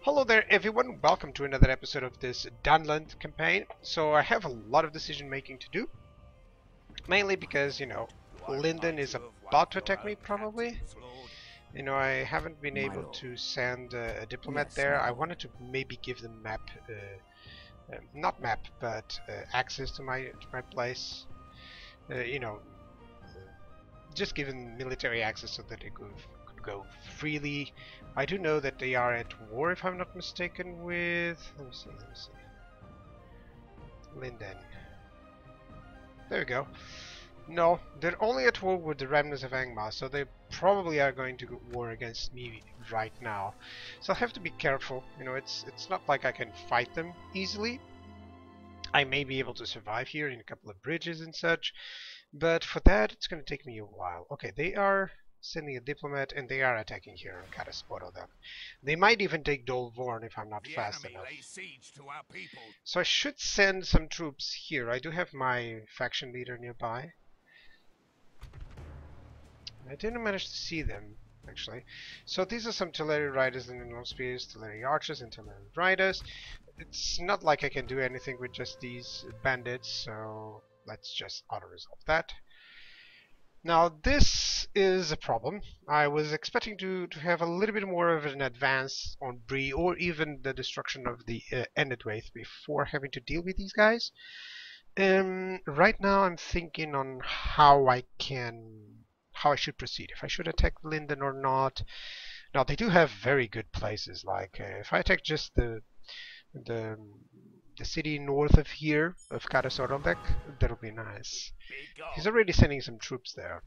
Hello there everyone, welcome to another episode of this Dunland campaign. So I have a lot of decision making to do, mainly because, Lyndon is about to attack me probably. I haven't been able to send a diplomat there. I wanted to maybe give them not map, but access to my place. Just give them military access so that they could go freely. I do know that they are at war, if I'm not mistaken, with... Let me see. Lyndon. There we go. No, they're only at war with the remnants of Angmar, so they probably are going to go war against me right now. So I have to be careful. It's not like I can fight them easily. I may be able to survive here in a couple of bridges and such, but for that it's going to take me a while. Okay, they are sending a diplomat and they are attacking here and got a spot on them. They might even take Dunland if I'm not fast enough. So I should send some troops here. I do have my faction leader nearby. I didn't manage to see them actually. So these are some artillery riders and long spears, artillery archers and artillery riders. It's not like I can do anything with just these bandits, so let's just auto-resolve that. Now this is a problem. I was expecting to have a little bit more of an advance on Bree or even the destruction of the Endedwaith before having to deal with these guys. Right now I'm thinking on how I should proceed. If I should attack Lyndon or not. Now they do have very good places. Like if I attack just the city north of here, of Karasorondek, that'll be nice. He's already sending some troops there.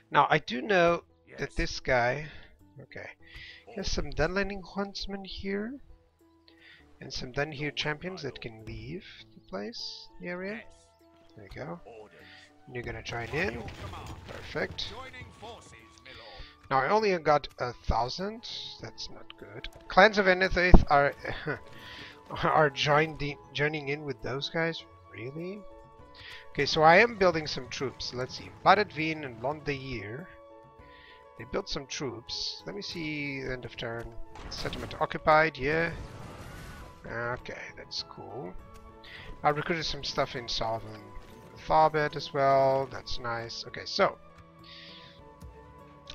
Now, I do know that this guy... Okay. He has some Dunlanding huntsmen here. And some Dunhere champions that can leave the place, the area. There you go. And you're gonna join in. Perfect. Now, I only got 1,000. That's not good. Clans of Endedwaith are joining in with those guys? Really? Okay, so I am building some troops. Let's see. Badadveen and Londeir. They built some troops. Let me see the end of turn. Settlement occupied, yeah. Okay, that's cool. I recruited some stuff in Southern Tharbet as well. That's nice. Okay, so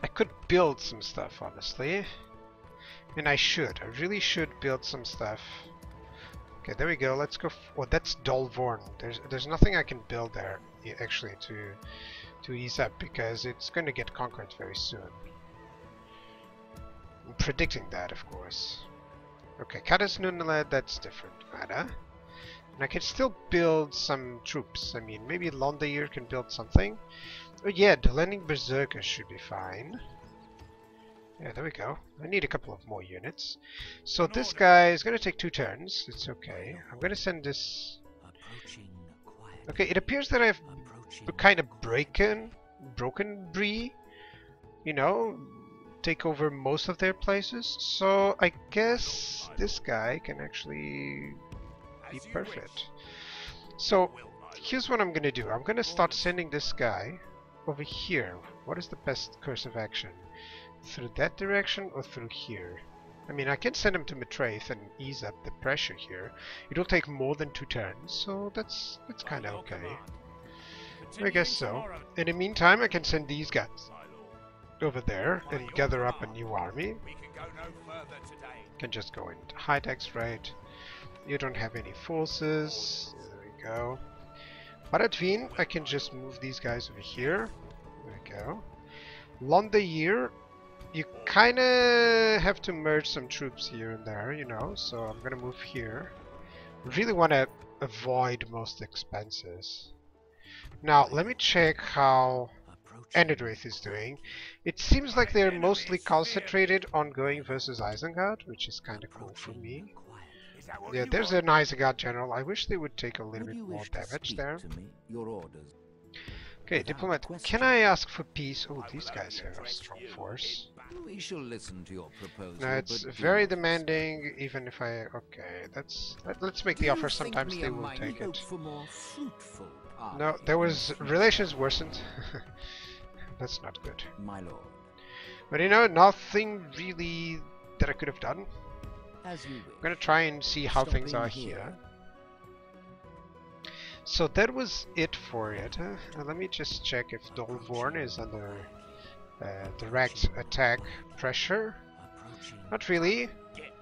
I could build some stuff, honestly. And I really should build some stuff. Okay, there we go. Let's go. Well, that's Dunland. There's nothing I can build there actually to ease up because it's going to get conquered very soon. I'm predicting that, of course. Okay, Dunland, that's different matter. And I can still build some troops. I mean, maybe Londeir can build something. Oh yeah, the landing berserkers should be fine. Yeah, there we go. I need a couple of more units. So this guy is going to take 2 turns. It's okay. I'm going to send this... Okay, it appears that I've kind of broken Bree. Take over most of their places. So I guess this guy can actually be perfect. So here's what I'm going to do. I'm going to start sending this guy over here. What is the best course of action? Through that direction or through here? I mean, I can send him to Matraith and ease up the pressure here. It'll take more than 2 turns, so that's kind of okay. I guess so. In the meantime, I can send these guys over there and gather up a new army. Can just go into high tax rate. You don't have any forces. There we go. Badadveen, I can just move these guys over here. There we go. Londeir, you kind of have to merge some troops here and there, so I'm going to move here. Really want to avoid most expenses. Now, let me check how Endedwaith is doing. It seems like they're mostly concentrated on going versus Isengard, which is kind of cool for me. Yeah, there's an Isengard general. I wish they would take a little bit more damage there. Okay, diplomat. Can I ask for peace? Oh, these guys have a strong force. We shall listen to your proposal. No, it's very demanding. Even if I let's make the offer. Sometimes they will take it. No, there was relations worsened. That's not good. My lord. But nothing really that I could have done. As you I'm wish. gonna try and see how things Stopping are here. here. So that was it for it. Let me just check if Dolvorn is under direct attack pressure. Approaching. Not really.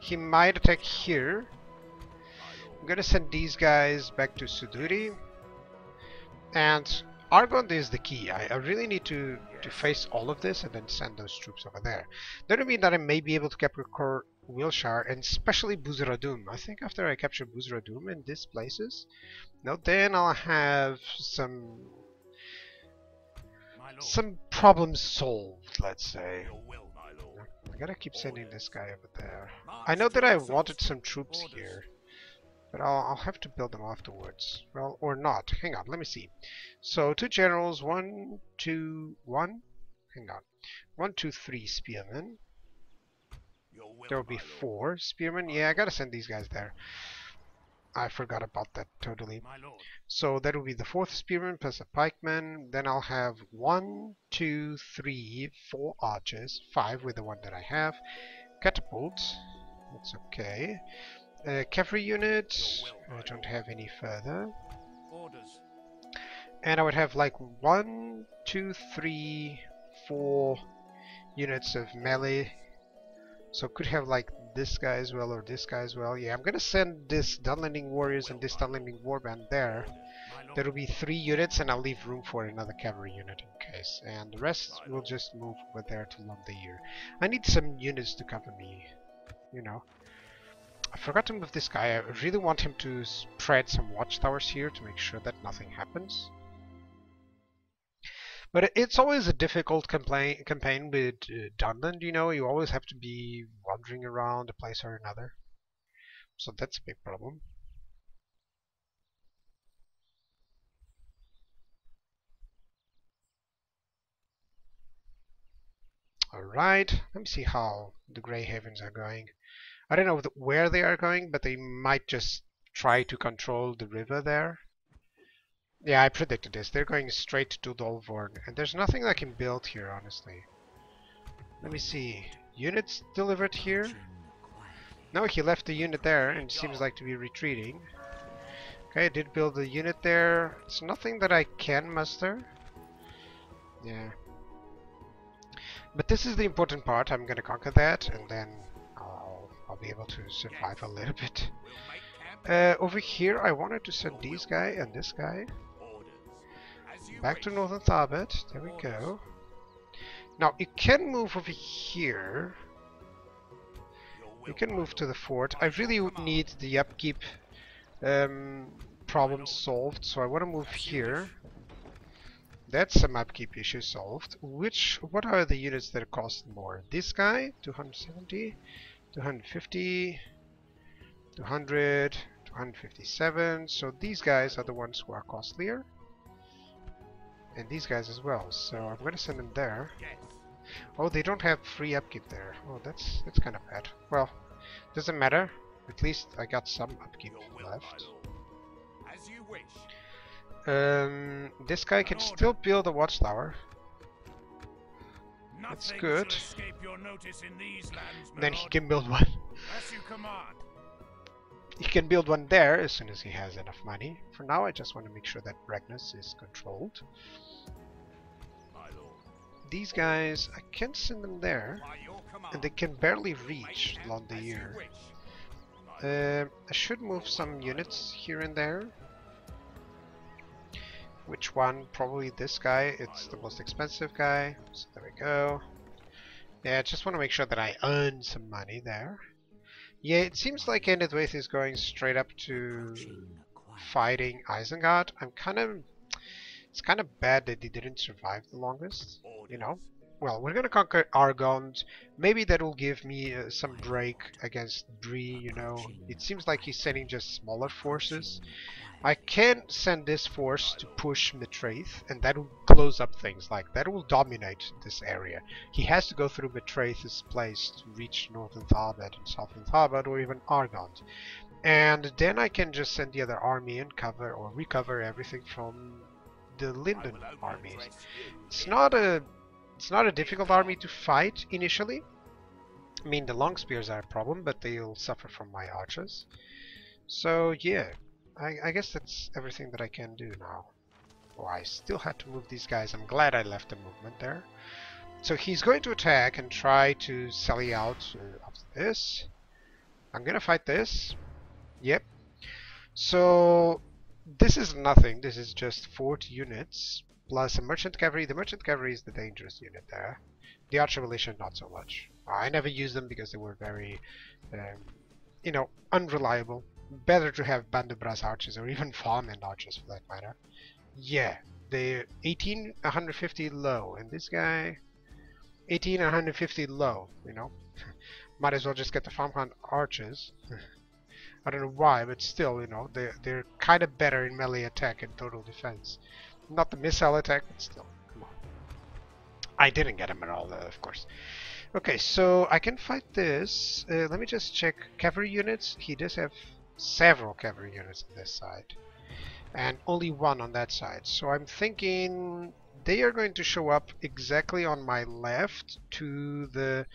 He might attack here. I'm gonna send these guys back to Suduri. And Argond is the key. I really need to face all of this and then send those troops over there. That would mean that I may be able to capture Wilshire and especially Buzaradum. I think after I capture Buzaradum in these places, now then I'll have some problems solved, let's say. I gotta keep sending this guy over there. I know that I wanted some troops here, but I'll have to build them afterwards. Well, or not. Hang on, let me see. So 2 generals, 1, 2, 1. Hang on. 1, 2, 3 spearmen. There will be 4 spearmen. Yeah, I gotta send these guys there. I forgot about that totally. So that will be the 4th spearman plus a pikeman. Then I'll have 1, 2, 3, 4 archers. 5 with the one that I have. Catapults. That's okay. Cavalry unit. I don't have any further. And I would have like 1, 2, 3, 4 units of melee. So could have like this guy as well or this guy as well. Yeah, I'm gonna send this Dunlanding warriors and this Dunlanding warband there. There will be 3 units and I'll leave room for another cavalry unit in case. And the rest will just move over there to London. I need some units to cover me, you know. I forgot to move this guy. I really want him to spread some watchtowers here to make sure that nothing happens. But it's always a difficult campaign with Dunland, you know. You always have to be wandering around a place or another. So that's a big problem. Alright, let me see how the Grey Havens are going. I don't know where they are going, but they might just try to control the river there. Yeah, I predicted this. They're going straight to Dolvorn, and there's nothing I can build here, honestly. Let me see. Units delivered here? No, he left the unit there, and seems like to be retreating. Okay, I did build a unit there. It's nothing that I can muster. Yeah. But this is the important part. I'm gonna conquer that, and then I'll be able to survive a little bit. Over here, I wanted to send these guy and this guy back to Northern Tharbet. There we go. Now, you can move over here. You can move to the fort. I really would need the upkeep problem solved, so I want to move here. That's some upkeep issue solved. What are the units that cost more? This guy, 270, 250, 200, 257. So these guys are the ones who are costlier. And these guys as well. So I'm going to send them there. Oh, they don't have free upkeep there. Oh, that's kind of bad. Well, doesn't matter. At least I got some upkeep left. This guy can still build a watchtower. That's good. Then he can build one. He can build one there as soon as he has enough money. For now, I just want to make sure that Ragnus is controlled. These guys, I can send them there, and they can barely reach London. I should move some units here and there. Which one? Probably this guy. It's the most expensive guy. So there we go. Yeah, I just want to make sure that I earn some money there. Yeah, it seems like Endedwaith is going straight up to fighting Isengard. It's kind of bad that he didn't survive the longest, you know. Well, we're gonna conquer Argond. Maybe that will give me some break against Bree, you know. It seems like he's sending just smaller forces. I can send this force to push Mitraith, and that will close up things. Like, that will dominate this area. He has to go through Mitraith's place to reach Northern Tharbet and Southern Tharbet, or even Argond. And then I can just send the other army and cover or recover everything from the Lyndon armies. It's not a difficult army to fight initially. I mean, the long spears are a problem, but they'll suffer from my archers. So yeah, I guess that's everything that I can do now. Oh, I still had to move these guys. I'm glad I left the movement there. So he's going to attack and try to sally out after this. I'm gonna fight this. Yep. So this is nothing. This is just 40 units plus a merchant cavalry. The merchant cavalry is the dangerous unit there. The archer militia not so much. I never used them because they were very, you know, unreliable. Better to have Bandobras archers or even farmland archers for that matter. Yeah, the 150 low, and this guy 150 low. You know, might as well just get the farmland archers. I don't know why, but still, you know, they're kind of better in melee attack and total defense. Not the missile attack, but still, come on. I didn't get him at all, of course. Okay, so I can fight this. Let me just check cavalry units. He does have several cavalry units on this side, and only one on that side. So I'm thinking they are going to show up exactly on my left to the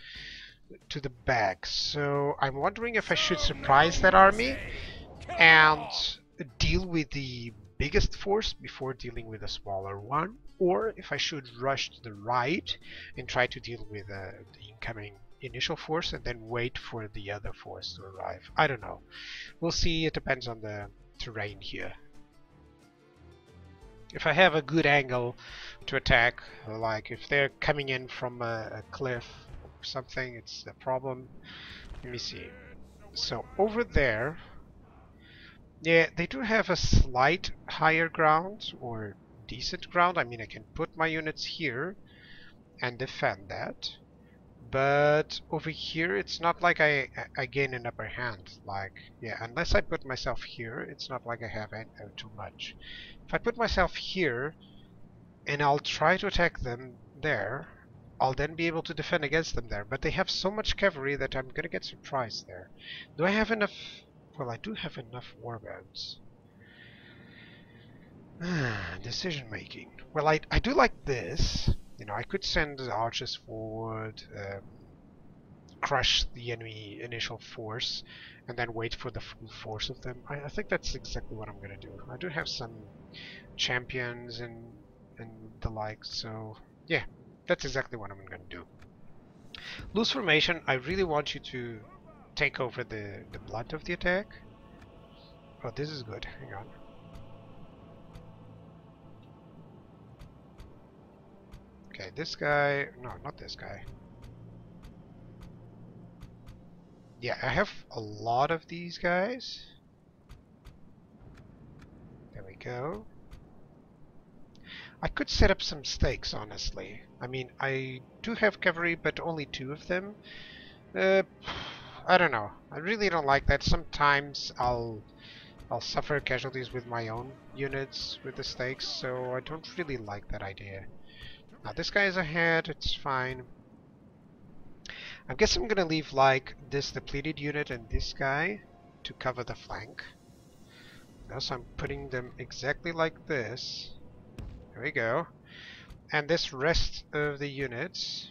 back. So I'm wondering if I should surprise that army and deal with the biggest force before dealing with a smaller one, or if I should rush to the right and try to deal with the incoming initial force and then wait for the other force to arrive. I don't know. We'll see. It depends on the terrain here. If I have a good angle to attack, like if they're coming in from a cliff or something, it's a problem. Let me see. So over there, yeah, they do have a slight higher ground or decent ground. I mean, I can put my units here and defend that. But over here, it's not like I gain an upper hand. Like, yeah, unless I put myself here, it's not like I have too much. If I put myself here, and I'll try to attack them there, I'll then be able to defend against them there. But they have so much cavalry that I'm gonna get surprised there. Do I have enough? Well, I do have enough warbands. Decision making. Well, I do like this. You know, I could send the archers forward, crush the enemy initial force, and then wait for the full force of them. I think that's exactly what I'm gonna do. I do have some champions and the like, so yeah, that's exactly what I'm gonna do. Loose formation. I really want you to take over the blunt of the attack. Oh, this is good. Hang on. Okay, this guy. No, not this guy. Yeah, I have a lot of these guys. There we go. I could set up some stakes, honestly. I mean, I do have cavalry, but only 2 of them. I don't know. I really don't like that. Sometimes I'll suffer casualties with my own units with the stakes, so I don't really like that idea. Now this guy is ahead, it's fine. I guess I'm gonna leave like this depleted unit and this guy to cover the flank. So I'm putting them exactly like this. There we go. And this rest of the units,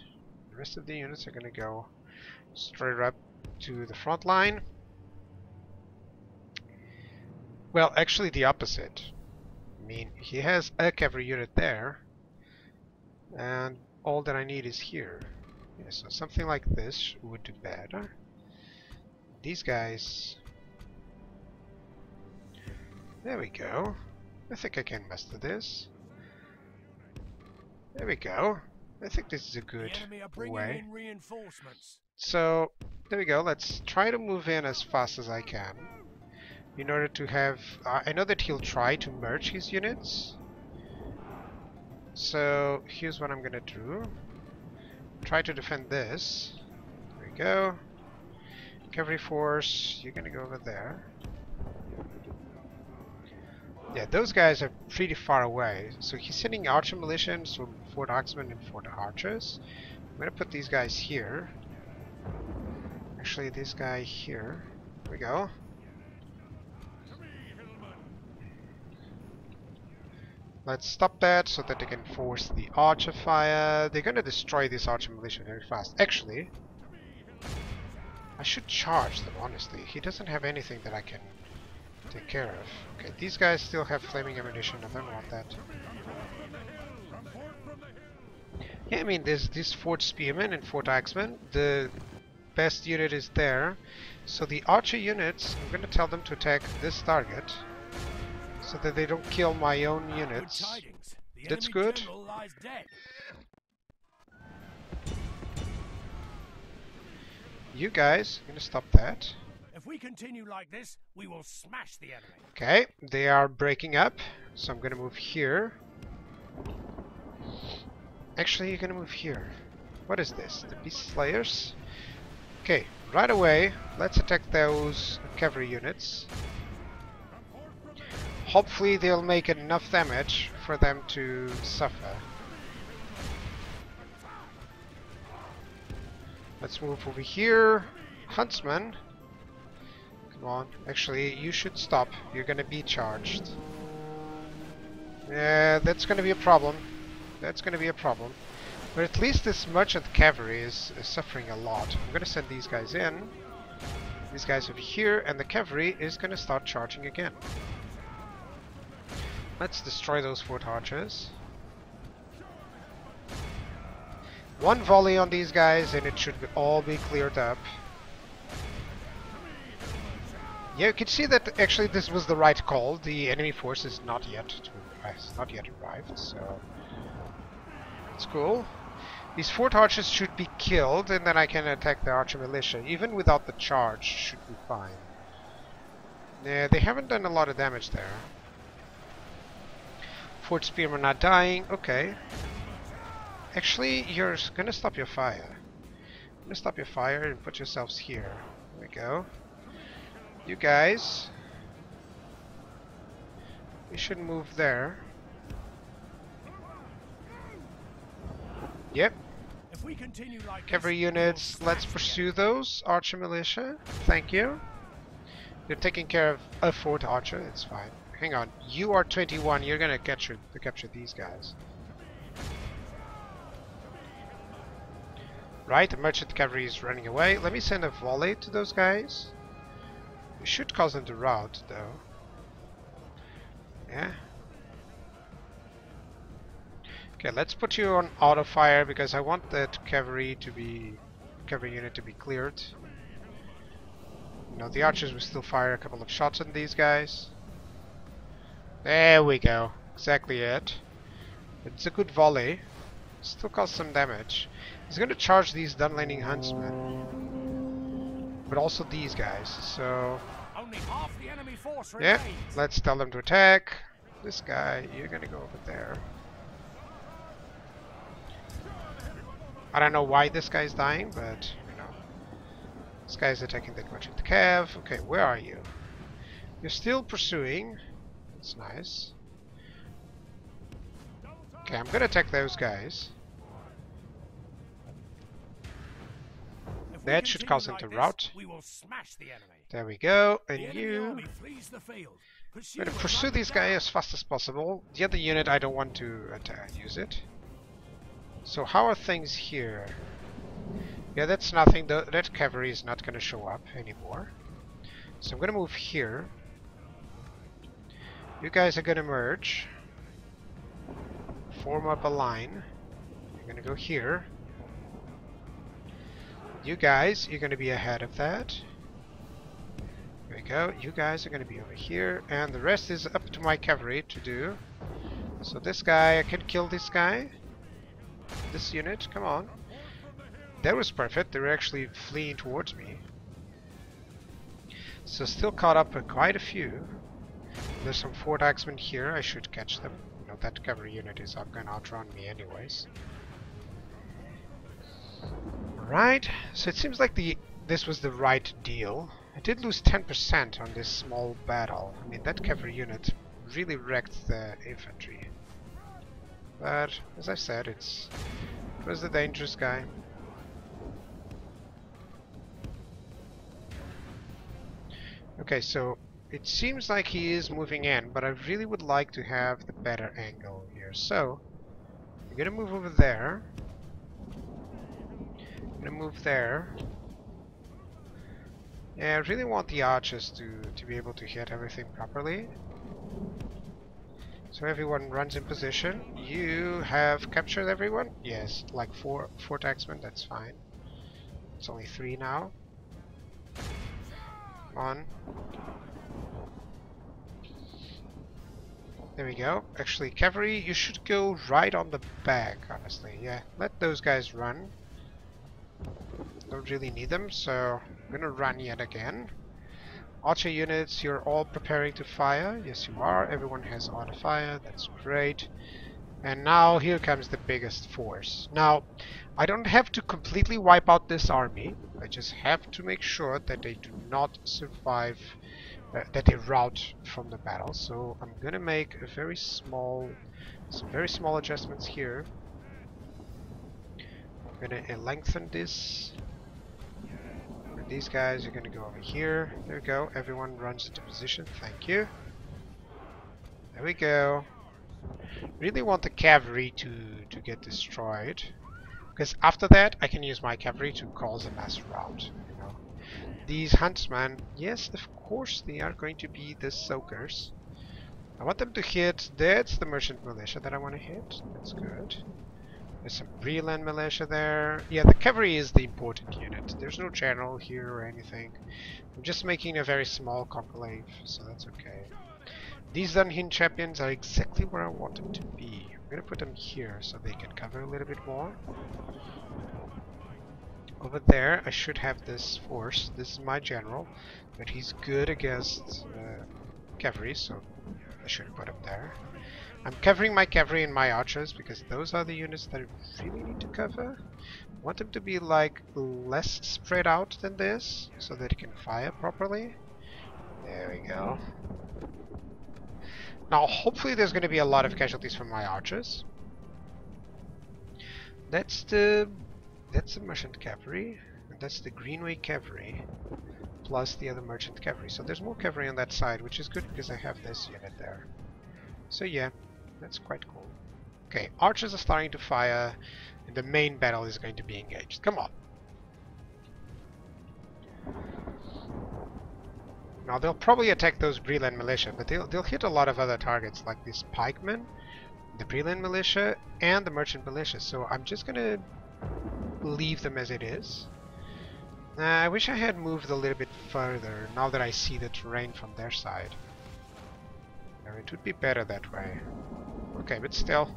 are gonna go straight up to the front line. Well, actually the opposite. I mean, he has a cavalry unit there, and all that I need is here. Yeah, so something like this would do better. These guys... There we go. I think I can master this. There we go. I think this is a good way. So, there we go. Let's try to move in as fast as I can. In order to have... I know that he'll try to merge his units. So, here's what I'm gonna do. Try to defend this. There we go. Cavalry force, you're gonna go over there. Yeah, those guys are pretty far away. So he's sending archer militias from Fort Oxman and Fort Archers. I'm gonna put these guys here. Actually, this guy here. There we go. Let's stop that so that they can force the archer fire. They're gonna destroy this archer militia very fast. Actually, I should charge them, honestly. He doesn't have anything that I can take care of. Okay, these guys still have flaming ammunition. I don't want that. Yeah, I mean, there's this Fort Spearman and Fort Axeman. The best unit is there. So the archer units, I'm going to tell them to attack this target so that they don't kill my own units. That's good. You guys, I'm going to stop that. If we continue like this, we will smash the enemy. Okay, they are breaking up, so I'm going to move here. Actually, you're going to move here. What is this? The Beast Slayers? Okay, right away, let's attack those cavalry units. Hopefully they'll make enough damage for them to suffer. Let's move over here. Huntsman. Come on. Actually, you should stop. You're gonna be charged. Yeah, that's gonna be a problem. That's gonna be a problem. But at least this merchant cavalry is suffering a lot. I'm gonna send these guys in. These guys over here, and the cavalry is gonna start charging again. Let's destroy those fort archers. One volley on these guys and it should all be cleared up. Yeah, you can see that actually this was the right call. The enemy force is not yet arrived, so it's cool. These fort archers should be killed, and then I can attack the archer militia. Even without the charge, should be fine. Yeah, they haven't done a lot of damage there. Fort Spearmen not dying. Okay. Actually, you're gonna stop your fire. I'm gonna stop your fire and put yourselves here. There we go. You guys, you should move there. Yep. If we continue like Cavalry this, units, let's pursue those. Archer militia, thank you. You're taking care of a fort archer, it's fine. Hang on, you are 21, you're gonna capture these guys. Right, the merchant cavalry is running away. Let me send a volley to those guys. We should cause them to rout, though. Yeah. Okay, let's put you on auto fire because I want that cavalry unit to be cleared. You know, the archers will still fire a couple of shots on these guys. There we go. Exactly it. It's a good volley. Still cause some damage. He's going to charge these Dunlanding huntsmen, but also these guys. So only half the enemy force yeah, remains. let's tell them to attack. This guy, you're going to go over there. I don't know why this guy's dying, but you know, this guy's attacking that much at the cav. Okay, where are you? You're still pursuing. That's nice. Okay, I'm going to attack those guys. That should cause them to rout. We will smash the enemy. There we go. And The enemy you... army flees the field. I'm going to pursue these guys as fast as possible. The other unit, I don't want to use it. So how are things here? Yeah, that's nothing. That cavalry is not going to show up anymore. So I'm going to move here. You guys are going to merge. Form up a line. You're going to go here. You guys, you're going to be ahead of that. There we go. You guys are going to be over here. And the rest is up to my cavalry to do. So this guy, I can kill this guy. This unit, come on. That was perfect. They were actually fleeing towards me. So still caught up with quite a few. There's some Fort Axemen here. I should catch them. You know, that cavalry unit is going to outrun me anyways. Right, so it seems like this was the right deal. I did lose 10% on this small battle. I mean, that cavalry unit really wrecked the infantry. But, as I said, it was the dangerous guy. Okay, so it seems like he is moving in, but I really would like to have the better angle here. So, I'm gonna move over there. I'm gonna move there. Yeah, I really want the archers to be able to hit everything properly. So everyone runs in position. You have captured everyone? Yes, like four taxmen, that's fine. It's only 3 now. Come on. There we go. Actually, cavalry, you should go right on the back, honestly. Yeah, let those guys run. Don't really need them, so I'm gonna run yet again. Archer units, you're all preparing to fire. Yes, you are. Everyone has auto fire. That's great. And now here comes the biggest force. Now, I don't have to completely wipe out this army. I just have to make sure that they do not survive, that they rout from the battle. So I'm gonna make a some very small adjustments here. I'm gonna lengthen this. And these guys are gonna go over here. There we go. Everyone runs into position. Thank you. There we go. Really want the cavalry to get destroyed, because after that I can use my cavalry to cause a mass rout. You know, these huntsmen, yes, of course they are going to be the soakers. I want them to hit. That's the merchant militia that I want to hit. That's good. There's some Breland militia there. Yeah, the cavalry is the important unit. There's no general here or anything. I'm just making a very small conclave, so that's okay. These Dunland champions are exactly where I want them to be. I'm gonna put them here so they can cover a little bit more. Over there, I should have this force. This is my general, but he's good against cavalry, so I should put him there. I'm covering my cavalry and my archers because those are the units that I really need to cover. I want them to be like less spread out than this, so that it can fire properly. There we go. Now, hopefully there's going to be a lot of casualties from my archers. That's the merchant cavalry, and that's the Greenway cavalry, plus the other merchant cavalry. So there's more cavalry on that side, which is good because I have this unit there. So yeah, that's quite cool. Okay, archers are starting to fire, and the main battle is going to be engaged. Come on. Now they'll probably attack those Breland militia, but they'll hit a lot of other targets like this pikemen, the Breland militia, and the merchant militia. So I'm just gonna leave them as it is. I wish I had moved a little bit further now that I see the terrain from their side. It would be better that way. Okay, but still,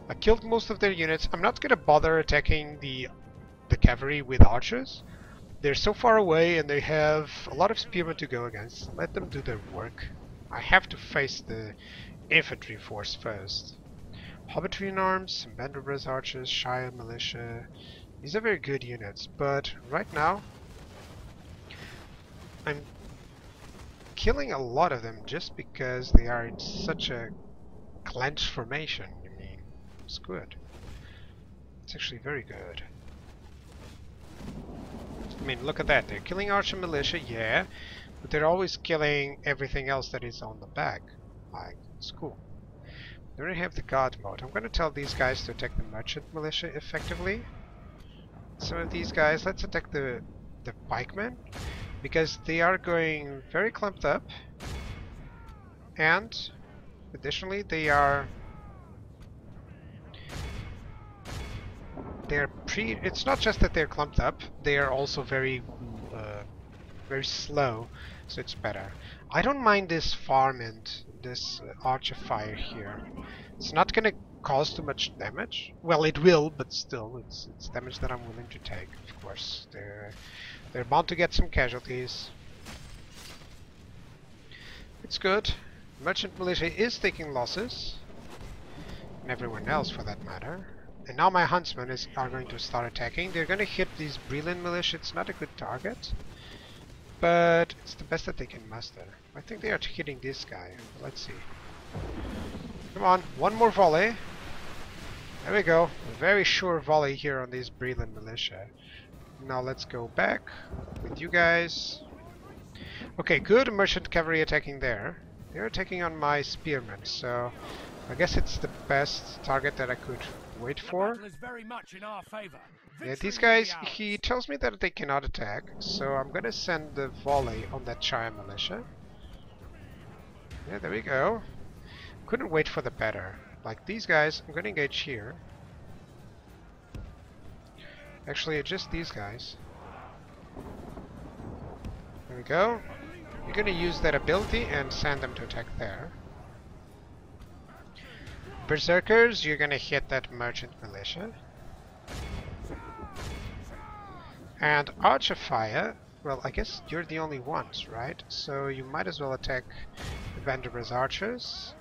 I killed most of their units. I'm not gonna bother attacking the cavalry with archers. They're so far away and they have a lot of spearmen to go against. Let them do their work. I have to face the infantry force first. Hobbitry arms, some Banderbras archers, Shire militia. These are very good units, but right now I'm killing a lot of them just because they are in such a clenched formation. I mean, it's good. It's actually very good. I mean, look at that. They're killing archer militia, yeah, but they're always killing everything else that is on the back. Like, it's cool. They already have the guard mode. I'm going to tell these guys to attack the merchant militia effectively. Some of these guys, let's attack the pikemen, because they are going very clumped up, and additionally they're it's not just that they're clumped up, they are also very slow, so it's better. I don't mind this farm and this archer fire here. It's not gonna cause too much damage. Well, it will, but still, it's damage that I'm willing to take, of course. They're bound to get some casualties. It's good. Merchant militia is taking losses, and everyone else for that matter. And now my huntsmen are going to start attacking. They're going to hit these Breland militia. It's not a good target, but it's the best that they can muster. I think they are hitting this guy. Let's see. Come on, one more volley. There we go. A very sure volley here on these Breland militia. Now let's go back with you guys. Okay, good merchant cavalry attacking there. They're attacking on my spearmen, so I guess it's the best target that I could wait The for. battle is very much in our favor. Yeah, Victory these will guys, be ours. he tells me that they cannot attack, so I'm gonna send the volley on that Chaya militia. Yeah, there we go. Couldn't wait for the better. Like these guys, I'm gonna engage here. Actually, just these guys. There we go. You're gonna use that ability and send them to attack there. Berserkers, you're gonna hit that merchant militia. And Archer Fire, well, I guess you're the only ones, right? So you might as well attack the Vanderbilt archers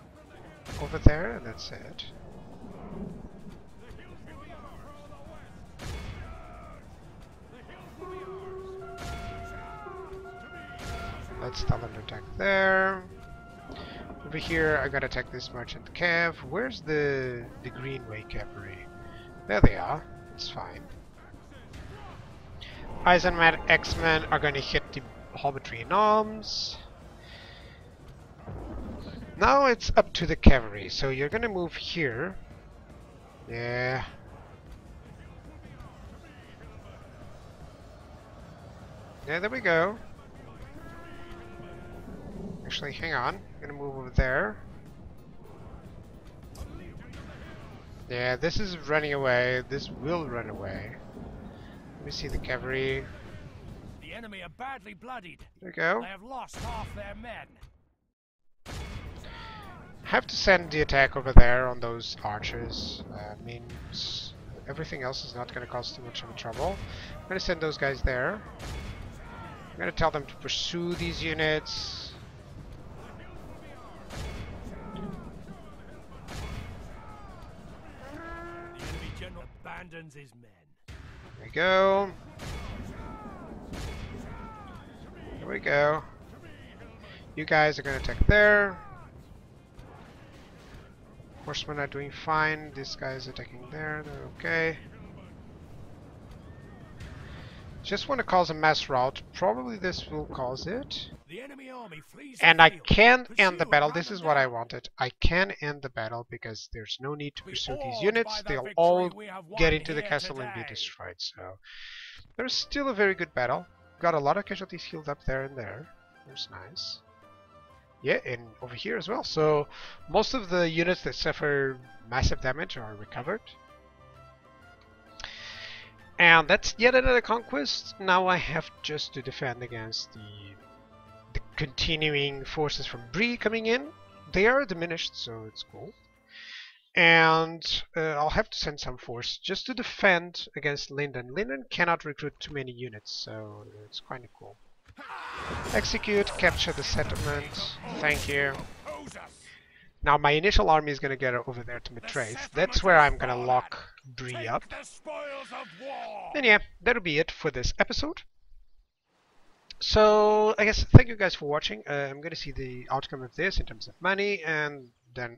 over there, and that's it. Let's tell them to attack there. Over here, I gotta attack this merchant cav. Where's the Greenway cavalry? There they are. It's fine. Eisenman X-Men are gonna hit the Hobbitry in arms. Now it's up to the cavalry. So you're gonna move here. Yeah. Yeah, there we go. Actually, hang on. I'm gonna move over there. Yeah, this is running away. This will run away. Let me see the cavalry. The enemy are badly bloodied. There we go. They have lost half their men. Have to send the attack over there on those archers. Means everything else is not going to cause too much of a trouble. I'm going to send those guys there. I'm going to tell them to pursue these units. The enemy general abandons his men. There we go. There we go. You guys are going to attack there. Horsemen are doing fine. This guy is attacking there. They're okay. Just want to cause a mass rout. Probably this will cause it. The enemy army flees And the I field. can end Pursue the and battle. run This them is what I down. wanted. I can end the battle because there's no need to Be pursue these awed units. by the They'll victory all we have get won into the here castle and be today. destroyed. So there's still a very good battle. Got a lot of casualties healed up there and there. That's nice. Yeah, and over here as well. So most of the units that suffer massive damage are recovered. And that's yet another conquest. Now I have just to defend against the continuing forces from Bree coming in. They are diminished, so it's cool. And I'll have to send some force just to defend against Lyndon. Lyndon cannot recruit too many units, so it's kind of cool. Execute, capture the settlement. Thank you. Now my initial army is going to get over there to Matrace. That's where I'm going to lock Bree up. The spoils of war. And yeah, that'll be it for this episode. So I guess thank you guys for watching. I'm going to see the outcome of this in terms of money and then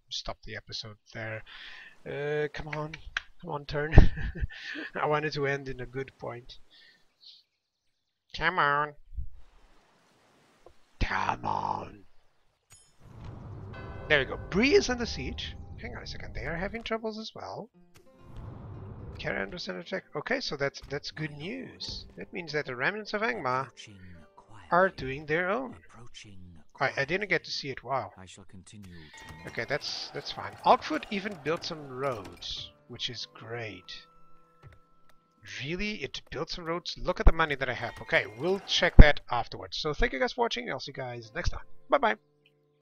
stop the episode there. Come on, turn. I wanted to end in a good point. Come on. Come on. There we go. Bree is under siege. Hang on a second. They are having troubles as well. Carry Anderson attack. Okay, so that's good news. That means that the remnants of Angmar are doing their own. I didn't get to see it. Wow. I shall continue to Okay, that's fine. Ogfoot even built some roads, which is great. Really? It built some roads? Look at the money that I have. Okay, we'll check that afterwards. So thank you guys for watching. I'll see you guys next time. Bye-bye.